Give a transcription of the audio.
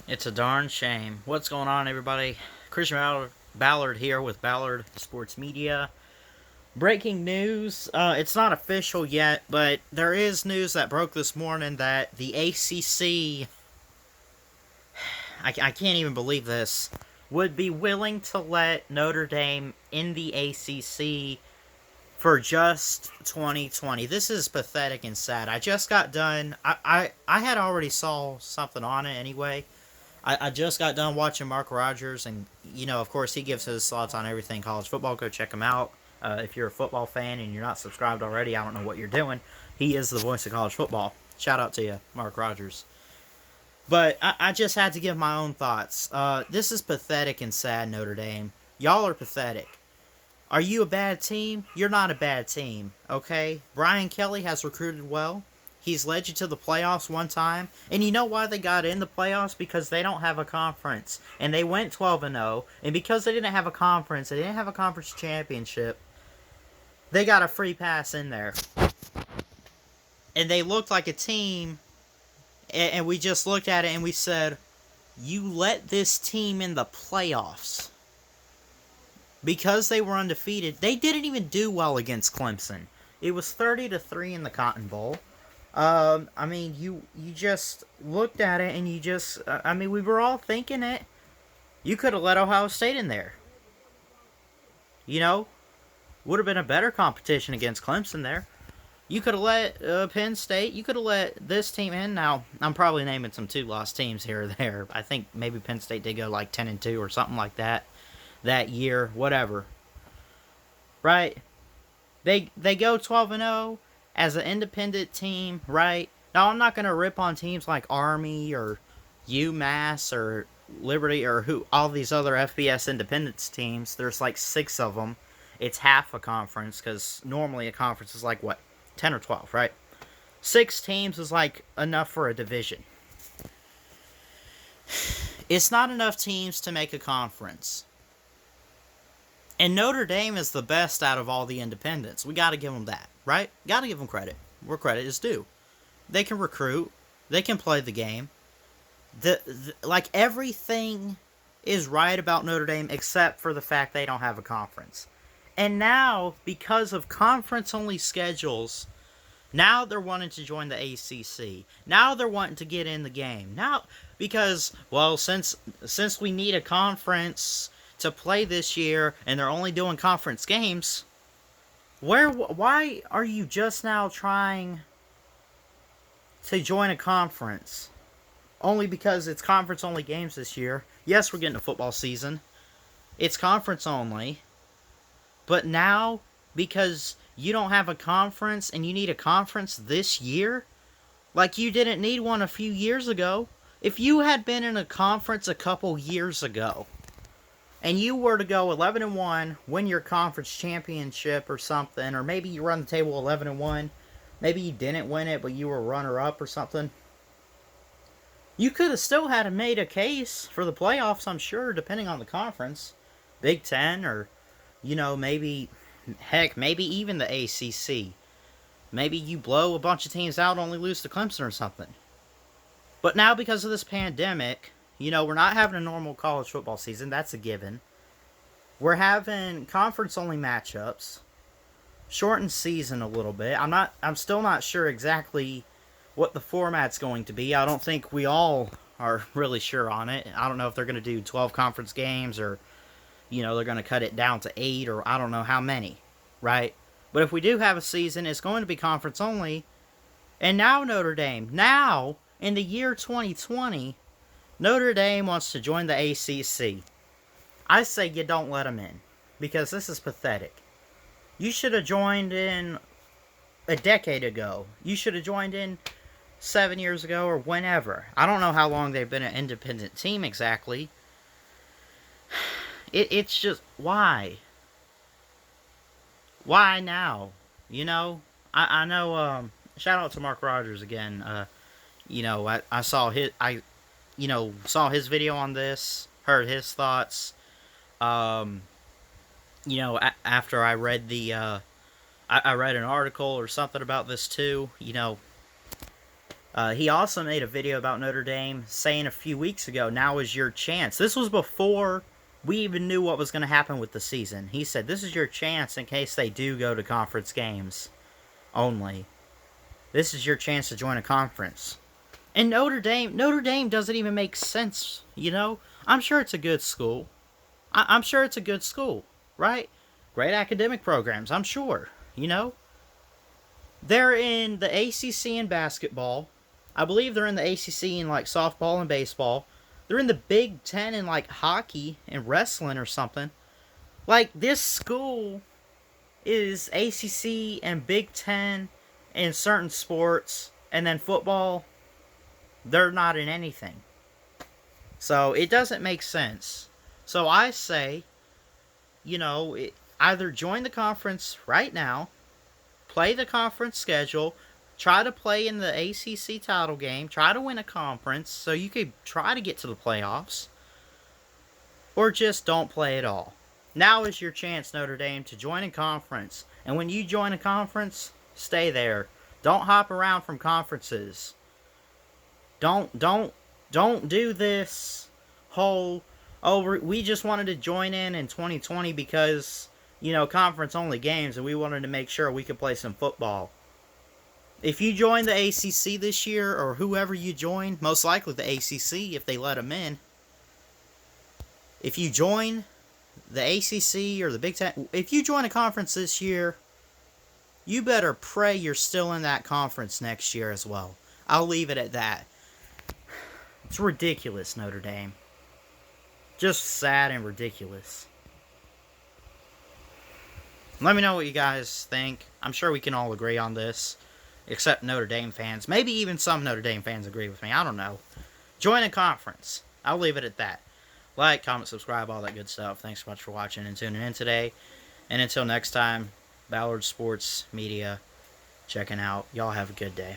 It's a darn shame. What's going on, everybody? Christian Ballard here with Ballard Sports Media. Breaking news. It's not official yet, but there is news that broke this morning that the ACC, I can't even believe this, would be willing to let Notre Dame in the ACC for just 2020. This is pathetic and sad. I just got done. I had already saw something on it anyway. I just got done watching Mark Rogers, and of course, he gives his thoughts on everything college football. Go check him out. If you're a football fan and you're not subscribed already, I don't know what you're doing. He is the voice of college football. Shout out to you, Mark Rogers. But I just had to give my own thoughts. This is pathetic and sad, Notre Dame. Y'all are pathetic. Are you a bad team? You're not a bad team, okay? Brian Kelly has recruited well. He's led you to the playoffs one time. And you know why they got in the playoffs? Because they don't have a conference. And they went 12-0. And because they didn't have a conference, they didn't have a conference championship, they got a free pass in there. And they looked like a team. And we just looked at it and we said, you let this team in the playoffs. Because they were undefeated, they didn't even do well against Clemson. It was 30-3 in the Cotton Bowl. You just looked at it and we were all thinking it. You could have let Ohio State in there. Would have been a better competition against Clemson there. You could have let Penn State, you could have let this team in. Now, I'm probably naming some two-loss teams here or there. I think maybe Penn State did go like 10-2 or something like that year, whatever. Right? They go 12-0. As an independent team, right? Now, I'm not going to rip on teams like Army or UMass or Liberty or all these other FBS independence teams. There's like 6 of them. It's half a conference because normally a conference is like, 10 or 12, right? 6 teams is like enough for a division. It's not enough teams to make a conference. And Notre Dame is the best out of all the independents. We got to give them that, right? Got to give them credit where credit is due. They can recruit. They can play the game. Everything is right about Notre Dame except for the fact they don't have a conference. And now, because of conference-only schedules, now they're wanting to join the ACC. Now they're wanting to get in the game. Now, because, since we need a conference to play this year, and they're only doing conference games, why are you just now trying to join a conference? Only because it's conference-only games this year. Yes, we're getting a football season. It's conference only. But now, because you don't have a conference, and you need a conference this year, like you didn't need one a few years ago. If you had been in a conference a couple years ago, and you were to go 11-1, win your conference championship or something, or maybe you run the table 11-1, maybe you didn't win it, but you were runner-up or something, you could have still had made a case for the playoffs, I'm sure, depending on the conference. Big Ten, or, maybe even the ACC. Maybe you blow a bunch of teams out, only lose to Clemson or something. But now, because of this pandemic, we're not having a normal college football season. That's a given. We're having conference-only matchups. Shortened season a little bit. I'm still not sure exactly what the format's going to be. I don't think we all are really sure on it. I don't know if they're going to do 12 conference games or, they're going to cut it down to 8 or I don't know how many, right? But if we do have a season, it's going to be conference-only. And now Notre Dame, in the year 2020... Notre Dame wants to join the ACC. I say you don't let them in, because this is pathetic. You should have joined in a decade ago. You should have joined in 7 years ago or whenever. I don't know how long they've been an independent team exactly. It's just, why? Why now? I know, shout out to Mark Rogers again. I saw his video on this, heard his thoughts. After I read I read an article or something about this too. He also made a video about Notre Dame saying a few weeks ago, now is your chance. This was before we even knew what was going to happen with the season. He said, this is your chance in case they do go to conference games only. This is your chance to join a conference. And Notre Dame doesn't even make sense, you know? I'm sure it's a good school. I'm sure it's a good school, right? Great academic programs, I'm sure, you know? They're in the ACC in basketball. I believe they're in the ACC in like softball and baseball. They're in the Big Ten in like hockey and wrestling or something. Like, this school is ACC and Big Ten in certain sports, and then football, they're not in anything. So it doesn't make sense. So I say, you know, either join the conference right now, play the conference schedule, try to play in the ACC title game, try to win a conference so you could try to get to the playoffs, or just don't play at all. Now is your chance, Notre Dame, to join a conference. And when you join a conference, stay there. Don't hop around from conferences. Don't do this whole, oh, we just wanted to join in 2020 because, you know, conference only games and we wanted to make sure we could play some football. If you join the ACC this year, or whoever you join, most likely the ACC if they let them in. If you join the ACC or the Big Ten, if you join a conference this year, you better pray you're still in that conference next year as well. I'll leave it at that. It's ridiculous, Notre Dame. Just sad and ridiculous. Let me know what you guys think. I'm sure we can all agree on this, except Notre Dame fans. Maybe even some Notre Dame fans agree with me. I don't know. Join a conference. I'll leave it at that. Like, comment, subscribe, all that good stuff. Thanks so much for watching and tuning in today. And until next time, Ballard Sports Media checking out. Y'all have a good day.